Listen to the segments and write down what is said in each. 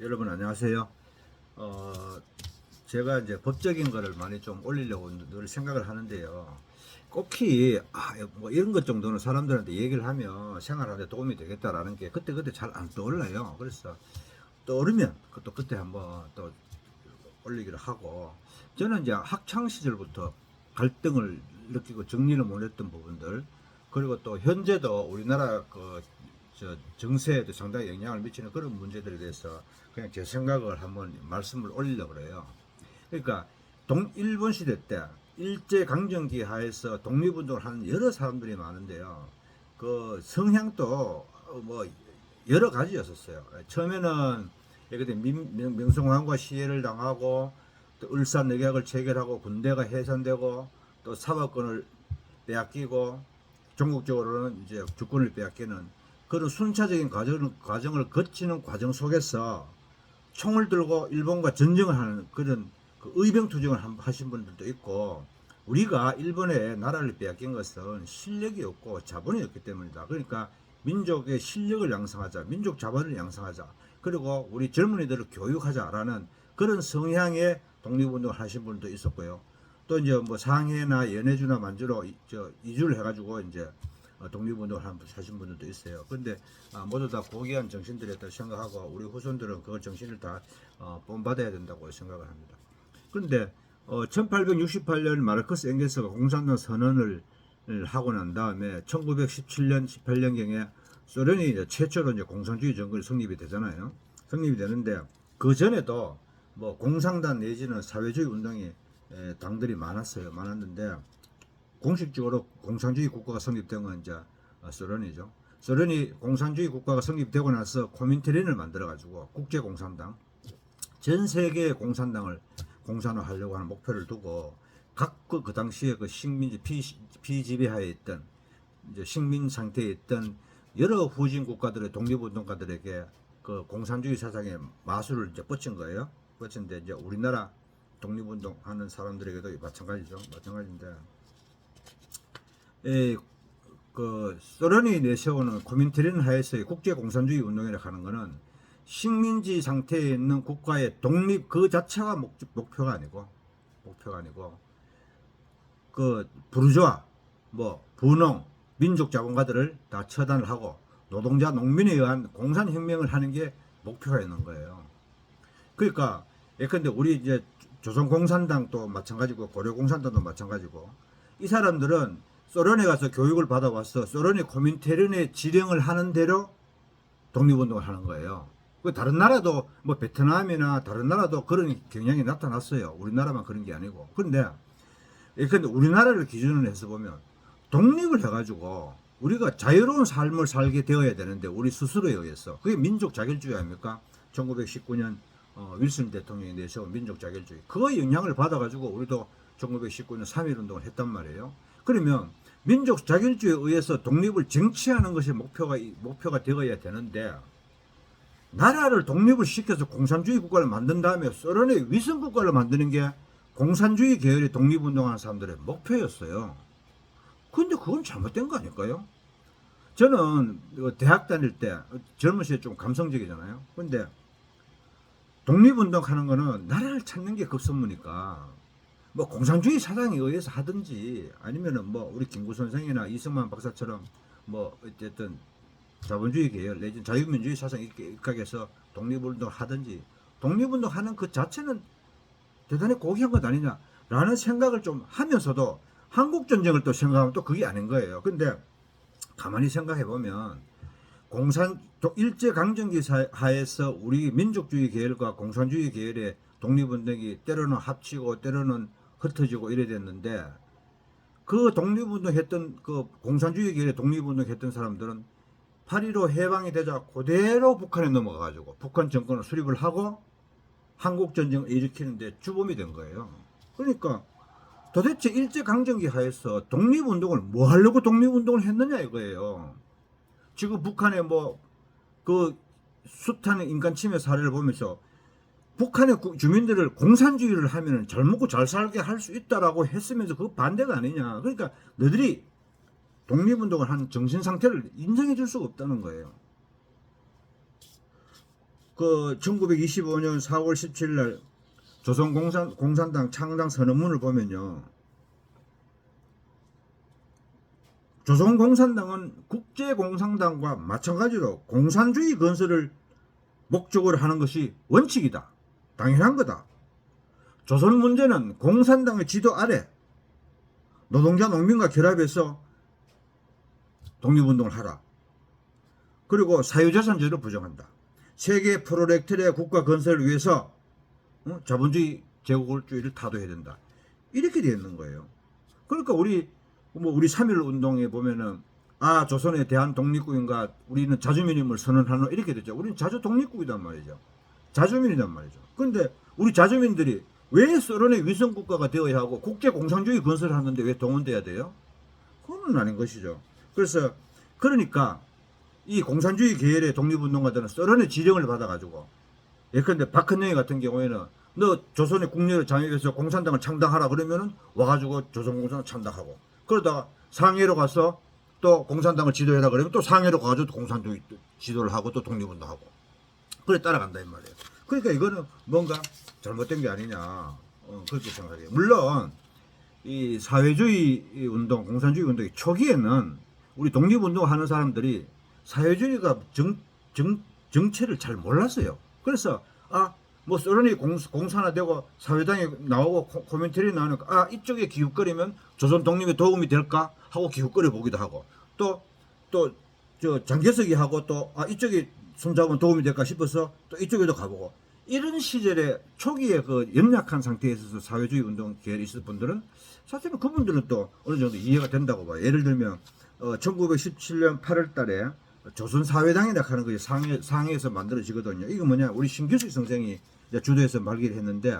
여러분 안녕하세요. 어, 제가 이제 법적인 거를 많이 좀 올리려고 늘 생각을 하는데요. 꼭히 뭐 이런 것 정도는 사람들한테 얘기를 하면 생활하는데 도움이 되겠다라는 게 그때그때 잘 안 떠올라요. 그래서 떠오르면 또 그때 한번 또 올리기로 하고, 저는 이제 학창 시절부터 갈등을 느끼고 정리를 못했던 부분들, 그리고 또 현재도 우리나라 정세에도 상당히 영향을 미치는 그런 문제들에 대해서 그냥 제 생각을 한번 말씀을 올리려고 그래요. 그러니까 일본 시대 때 일제 강점기 하에서 독립운동을 하는 여러 사람들이 많은데요. 그 성향도 뭐 여러 가지였었어요. 처음에는 그때 명성황후가 시해를 당하고, 또 을사늑약을 체결하고, 군대가 해산되고, 또 사법권을 빼앗기고, 전국적으로는 이제 주권을 빼앗기는 그런 순차적인 과정을 거치는 과정 속에서 총을 들고 일본과 전쟁을 하는 그런 의병투쟁을 하신 분들도 있고, 우리가 일본에 나라를 빼앗긴 것은 실력이 없고 자본이 없기 때문이다. 그러니까 민족의 실력을 양성하자, 민족 자본을 양성하자, 그리고 우리 젊은이들을 교육하자라는 그런 성향의 독립운동을 하신 분도 있었고요. 또 이제 뭐 상해나 연해주나 만주로 이주를 해가지고 이제 독립운동을 하신 분들도 있어요. 근데 모두 다 고귀한 정신들이었다고 생각하고, 우리 후손들은 그 정신을 다 본받아야 된다고 생각을 합니다. 그런데 1868년 마르크스 엥겔스가 공산당 선언을 하고 난 다음에 1917년 18년경에 소련이 이제 최초로 이제 공산주의 정권이 성립이 되잖아요. 성립이 되는데 그 전에도 뭐 공산당 내지는 사회주의 운동이 당들이 많았는데 공식적으로 공산주의 국가가 성립된 건 이제 소련이죠. 소련이 공산주의 국가가 성립되고 나서 코민테른을 만들어가지고 국제공산당, 전 세계의 공산당을 공산화하려고 하는 목표를 두고 각 그 당시에 그 식민지 피지배하에 있던 이제 식민 상태에 있던 여러 후진 국가들의 독립운동가들에게 그 공산주의 사상의 마술을 이제 뻗친 거예요. 뻗친데 이제 우리나라 독립운동 하는 사람들에게도 마찬가지죠. 마찬가지인데, 그 소련이 내세우는 코민테른 하에서의 국제공산주의 운동이라고 하는 것은 식민지 상태에 있는 국가의 독립 그 자체가 목표가 아니고 그 부르주아, 뭐 분홍, 민족 자본가들을 다 처단을 하고 노동자 농민에 의한 공산혁명을 하는 게 목표가 있는 거예요. 그러니까 예컨대 우리 이제 조선공산당도 마찬가지고 고려공산당도 마찬가지고, 이 사람들은 소련에 가서 교육을 받아와서 소련의 코민테른의 지령을 하는 대로 독립운동을 하는 거예요. 다른 나라도 뭐 베트남이나 다른 나라도 그런 경향이 나타났어요. 우리나라만 그런 게 아니고. 그런데 우리나라를 기준으로 해서 보면 독립을 해가지고 우리가 자유로운 삶을 살게 되어야 되는데, 우리 스스로에 의해서 그게 민족 자결주의 아닙니까? 1919년 윌슨 대통령이 내세운 민족 자결주의, 그 영향을 받아가지고 우리도 1919년 3.1운동을 했단 말이에요. 그러면 민족 자결주의에 의해서 독립을 쟁취하는 것이 목표가 되어야 되는데, 나라를 독립을 시켜서 공산주의 국가를 만든 다음에 소련의 위성 국가를 만드는 게 공산주의 계열의 독립운동하는 사람들의 목표였어요. 근데 그건 잘못된 거 아닐까요? 저는 대학 다닐 때 젊은 시절 좀 감성적이잖아요. 근데 독립운동 하는 거는 나라를 찾는 게 급선무니까 뭐 공산주의 사상에 의해서 하든지, 아니면은 뭐 우리 김구 선생이나 이승만 박사처럼 뭐 어쨌든 자본주의 계열 내지 자유민주주의 사상 이렇게 입각해서 독립운동을 하든지, 독립운동 하는 그 자체는 대단히 고귀한 것 아니냐라는 생각을 좀 하면서도 한국전쟁을 또 생각하면 또 그게 아닌 거예요. 근데 가만히 생각해 보면 일제강점기 하에서 우리 민족주의 계열과 공산주의 계열의 독립운동이 때로는 합치고 때로는 흩어지고 이래 됐는데, 그 독립운동 했던 그 공산주의 계열의 독립운동 했던 사람들은 8.15 해방이 되자 그대로 북한에 넘어가가지고 북한 정권을 수립을 하고 한국전쟁을 일으키는데 주범이 된 거예요. 그러니까 도대체 일제강점기 하에서 독립운동을 뭐 하려고 독립운동을 했느냐 이거예요. 지금 북한의 뭐 그 숱한 인간침해 사례를 보면서 북한의 주민들을 공산주의를 하면 잘 먹고 잘 살게 할 수 있다라고 했으면서 그 반대가 아니냐. 그러니까 너희들이 독립운동을 한 정신 상태를 인정해 줄 수가 없다는 거예요. 그 1925년 4월 17일 날 조선공산당 창당 선언문을 보면요. 조선공산당은 국제공산당과 마찬가지로 공산주의 건설을 목적으로 하는 것이 원칙이다. 당연한 거다. 조선 문제는 공산당의 지도 아래 노동자 농민과 결합해서 독립운동을 하라. 그리고 사유재산제를 부정한다. 세계 프로렉타리아 국가 건설을 위해서 자본주의 제국주의를 타도해야 된다. 이렇게 되어 있는 거예요. 그러니까 우리 3.1 운동에 보면은 조선의 대한 독립국인가 우리는 자주민임을 선언하는 이렇게 되죠. 우리는 자주 독립국이란 말이죠. 자주민이란 말이죠. 그런데 우리 자주민들이 왜 소련의 위성국가가 되어야 하고 국제공산주의 건설을 하는데 왜 동원돼야 돼요? 그건 아닌 것이죠. 그러니까 이 공산주의 계열의 독립운동가들은 소련의 지령을 받아가지고 예컨대 박헌영이 같은 경우에는 너 조선의 국내를 장악해서 공산당을 창당하라 그러면은 와가지고 조선공산을 창당하고 그러다가 상해로 가서 또 공산당을 지도해라 그러면 또 상해로 가가지고 공산주의 지도를 하고 또 독립운동하고 그래 따라간다 이 말이에요. 그러니까 이거는 뭔가 잘못된 게 아니냐 그렇게 생각해요. 물론 이 사회주의 운동, 공산주의 운동의 초기에는 우리 독립운동 하는 사람들이 사회주의가 정체를 잘 몰랐어요. 그래서 뭐 소련이 공산화되고 사회당이 나오고 코민텔이 나오니까 이쪽에 기웃거리면 조선 독립에 도움이 될까 하고 기웃거려 보기도 하고 또 저 장개석이 하고 또 이쪽에 손잡으면 도움이 될까 싶어서 또 이쪽에도 가보고 이런 시절에 초기에 그 연약한 상태에 있어서 사회주의 운동 계열에 있을 분들은 사실은 그분들은 또 어느 정도 이해가 된다고 봐요. 예를 들면 1917년 8월 달에 조선사회당이라 하는 것이 상해에서 만들어지거든요. 이거 뭐냐 우리 신규식 선생이 주도해서 말기를 했는데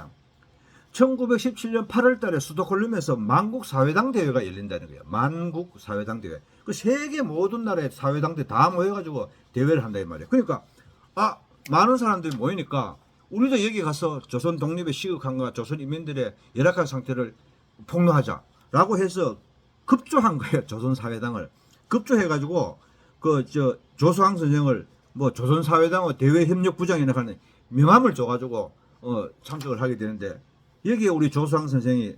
1917년 8월 달에 스톡홀름에서 만국사회당 대회가 열린다는 거예요. 만국사회당 대회. 그 세계 모든 나라의 사회당들 다 모여가지고 대회를 한다 이 말이에요. 그러니까 많은 사람들이 모이니까 우리도 여기 가서 조선 독립의 시극한과 조선 인민들의 열악한 상태를 폭로하자라고 해서 급조한 거예요. 조선사회당을 급조해가지고 조수왕 선생을 뭐 조선사회당의 대외협력부장이라 하는 명함을 줘가지고 참석을 하게 되는데 여기에 우리 조수왕 선생이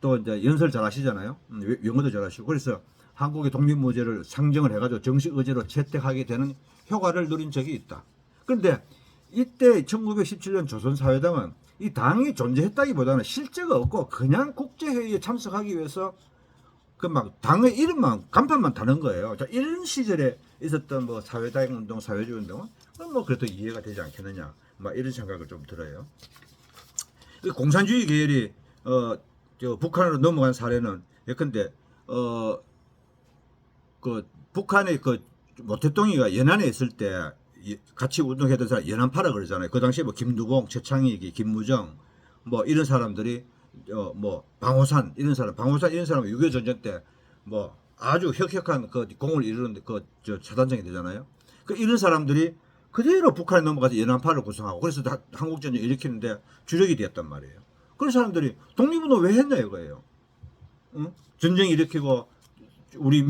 또 이제 연설 잘 하시잖아요. 영어도 잘 하시고 그래서 한국의 독립무제를 상정을 해가지고 정식 의제로 채택하게 되는 효과를 누린 적이 있다. 그런데 이때 1917년 조선사회당은 이 당이 존재했다기보다는 실제가 없고 그냥 국제회의에 참석하기 위해서 그 막 당의 이름만 간판만 다는 거예요. 자, 이런 시절에 있었던 뭐 사회다행 운동, 사회주의 운동은 뭐 그래도 이해가 되지 않겠느냐, 막 이런 생각을 좀 들어요. 공산주의 계열이 북한으로 넘어간 사례는 예컨대 그 북한의 그 모태동이가 연안에 있을 때 같이 운동했던 사람 연안파라 그러잖아요. 그 당시에 뭐 김두봉, 최창익이, 김무정 뭐 이런 사람들이 뭐 방호산 이런 사람은 6.25 전쟁 때 뭐 아주 혁혁한 그 공을 이루는 차단장이 되잖아요. 그 이런 사람들이 그대로 북한에 넘어가서 연안파를 구성하고 그래서 한국전쟁 일으키는데 주력이 되었단 말이에요. 그런 사람들이 독립운동 왜 했냐 이거예요. 응? 전쟁 일으키고 우리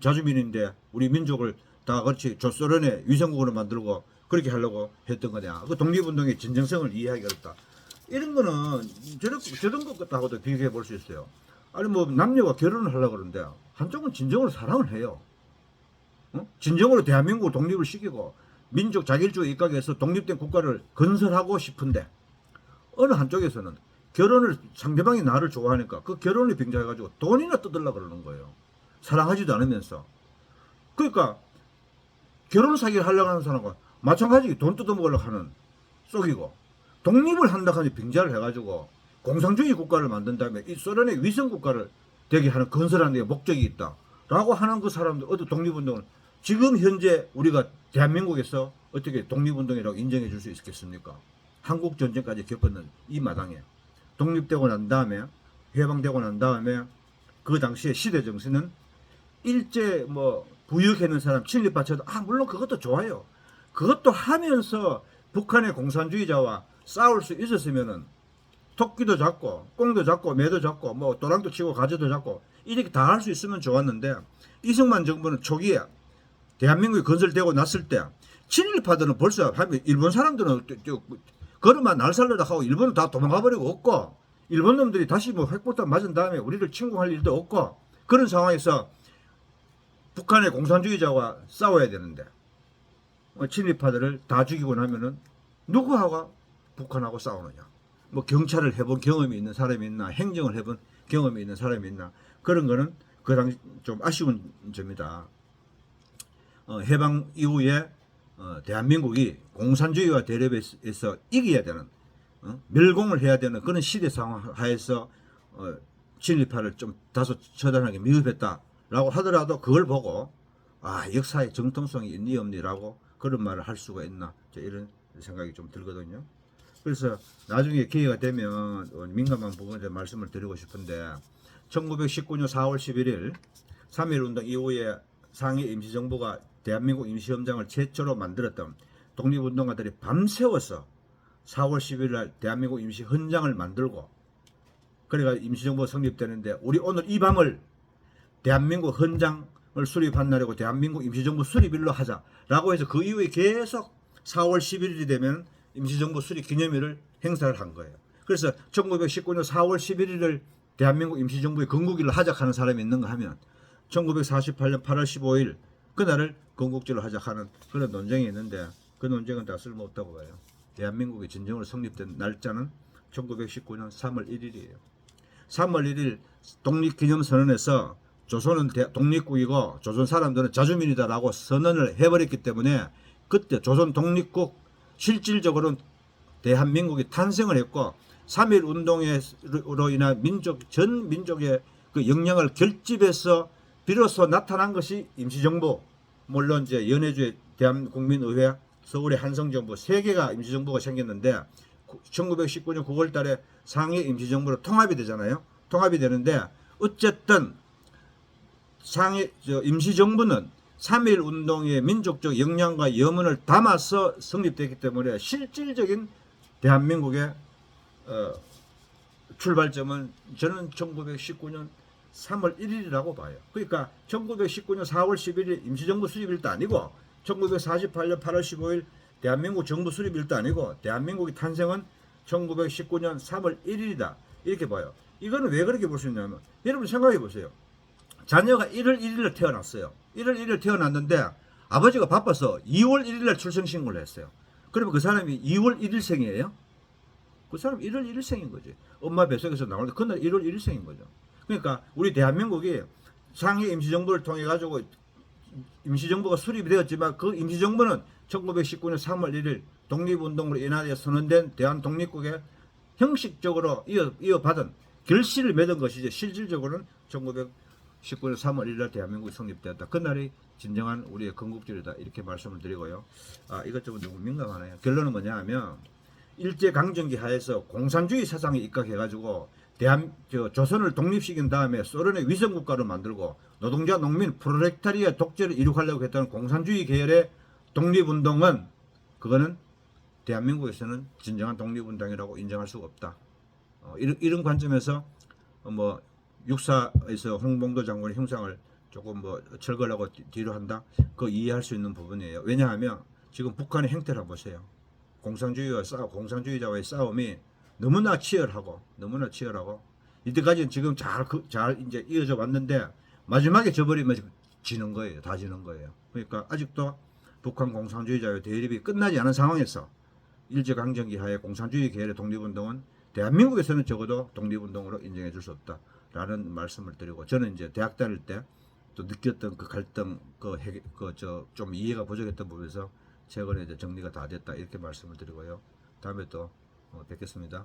자주민인데 우리 민족을 다 그렇지 소련의 위성국으로 만들고 그렇게 하려고 했던 거냐. 그 독립운동의 진정성을 이해하기 어렵다. 이런 거는 저런 것하고도 비교해 볼 수 있어요. 아니 뭐 남녀가 결혼을 하려고 그러는데 한쪽은 진정으로 사랑을 해요. 진정으로 대한민국을 독립을 시키고 민족 자기일주의 입각해서 독립된 국가를 건설하고 싶은데 어느 한쪽에서는 결혼을 상대방이 나를 좋아하니까 그 결혼을 빙자해가지고 돈이나 뜯으려고 그러는 거예요. 사랑하지도 않으면서. 그러니까 결혼 사기를 하려고 하는 사람과 마찬가지로 돈 뜯어먹으려고 하는 속이고 독립을 한다 하니 빙자를 해가지고 공산주의 국가를 만든 다음에 이 소련의 위성 국가를 되게 하는 건설하는 데 목적이 있다라고 하는 그 사람들 독립운동을 지금 현재 우리가 대한민국에서 어떻게 독립운동이라고 인정해 줄 수 있겠습니까? 한국 전쟁까지 겪었는 이 마당에 독립되고 난 다음에 해방되고 난 다음에 그 당시에 시대 정신은 일제 뭐 부역하는 사람 친일파쳐도 물론 그것도 좋아요. 그것도 하면서 북한의 공산주의자와 싸울 수 있었으면은 토끼도 잡고 꽁도 잡고 매도 잡고 뭐 도랑도 치고 가재도 잡고 이렇게 다 할 수 있으면 좋았는데 이승만 정부는 초기에 대한민국이 건설되고 났을 때 친일파들은 벌써 하면 일본 사람들은 걸음만 날 살려다 하고 일본은 다 도망가 버리고 없고 일본 놈들이 다시 뭐 핵폭탄 맞은 다음에 우리를 침공할 일도 없고 그런 상황에서 북한의 공산주의자와 싸워야 되는데 친일파들을 다 죽이고 나면은 누구하고 북한하고 싸우느냐? 뭐 경찰을 해본 경험이 있는 사람이 있나? 행정을 해본 경험이 있는 사람이 있나? 그런 거는 그 당시 좀 아쉬운 점이다. 해방 이후에 대한민국이 공산주의와 대립에서 이겨야 되는 멸공을 해야 되는 그런 시대 상황 하에서 친일파를 좀 다소 처단하게 미흡했다라고 하더라도 그걸 보고 역사의 정통성이 있니 없니라고 그런 말을 할 수가 있나 이런 생각이 좀 들거든요. 그래서 나중에 기회가 되면 민감한 부분에 말씀을 드리고 싶은데 1919년 4월 11일 3.1운동 이후에 상해 임시정부가 대한민국 임시협정을 최초로 만들었던 독립운동가들이 밤새워서 4월 10일 날 대한민국 임시헌장을 만들고 그래가 임시정부가 성립되는데 우리 오늘 이 밤을 대한민국 헌장을 수립하려고 대한민국 임시정부 수립일로 하자라고 해서 그 이후에 계속 4월 11일이 되면 임시정부 수립 기념일을 행사를 한 거예요. 그래서 1919년 4월 11일을 대한민국 임시정부의 건국일로 하자하는 사람이 있는가 하면 1948년 8월 15일 그날을 건국절로 하자하는 그런 논쟁이 있는데 그 논쟁은 다 쓸모없다고 봐요. 대한민국이 진정으로 성립된 날짜는 1919년 3월 1일이에요. 3월 1일 독립기념선언에서 조선은 독립국이고 조선 사람들은 자주민이다라고 선언을 해버렸기 때문에 그때 조선 독립국 실질적으로는 대한민국이 탄생을 했고 3.1 운동으로 인한 전 민족의 그 역량을 결집해서 비로소 나타난 것이 임시정부, 물론 이제 연해주의 대한국민의회, 서울의 한성정부 세 개가 임시정부가 생겼는데 1919년 9월 달에 상해 임시정부로 통합이 되잖아요. 통합이 되는데 어쨌든 상해 임시정부는 3.1 운동의 민족적 역량과 염원을 담아서 성립됐기 때문에 실질적인 대한민국의 출발점은 저는 1919년 3월 1일이라고 봐요. 그러니까 1919년 4월 11일 임시정부 수립일도 아니고 1948년 8월 15일 대한민국 정부 수립일도 아니고 대한민국의 탄생은 1919년 3월 1일이다. 이렇게 봐요. 이거는 왜 그렇게 볼 수 있냐면 여러분 생각해 보세요. 자녀가 1월 1일에 태어났어요. 1월 1일에 태어났는데 아버지가 바빠서 2월 1일날 출생신고를 했어요. 그러면 그 사람이 2월 1일생이에요? 그 사람 1월 1일생인 거지. 엄마 뱃속에서 나오는데 그날 1월 1일생인 거죠. 그러니까 우리 대한민국이 상해 임시정부를 통해 가지고 임시정부가 수립이 되었지만 그 임시정부는 1919년 3월 1일 독립운동으로 인하여 선언된 대한독립국의 형식적으로 이어받은 결실을 맺은 것이지 실질적으로는 1919년 3월 1일 대한민국이 성립되었다. 그날이 진정한 우리의 건국절이다. 이렇게 말씀을 드리고요. 이것저것 너무 민감하네요. 결론은 뭐냐 하면 일제강점기 하에서 공산주의 사상에 입각해가지고 조선을 독립시킨 다음에 소련의 위성국가로 만들고 노동자, 농민, 프롤레타리아 독재를 이룩하려고 했던 공산주의 계열의 독립운동은 그거는 대한민국에서는 진정한 독립운동이라고 인정할 수가 없다. 이런 관점에서 뭐 육사에서 홍범도 장군의 형상을 조금 뭐 철거하고 뒤로 한다. 그거 이해할 수 있는 부분이에요. 왜냐하면 지금 북한의 행태를 한번 보세요. 공산주의자와의 싸움이 너무나 치열하고 이때까지는 지금 잘 이제 이어져 왔는데 마지막에 져버리면 지는 거예요. 다 지는 거예요. 그러니까 아직도 북한 공산주의자의 대립이 끝나지 않은 상황에서 일제강점기 하에 공산주의 계열의 독립운동은 대한민국에서는 적어도 독립운동으로 인정해 줄 수 없다라는 말씀을 드리고 저는 이제 대학 다닐 때 또 느꼈던 그 갈등 좀 이해가 부족했던 부분에서 최근에 이제 정리가 다 됐다 이렇게 말씀을 드리고요. 다음에 또 뵙겠습니다.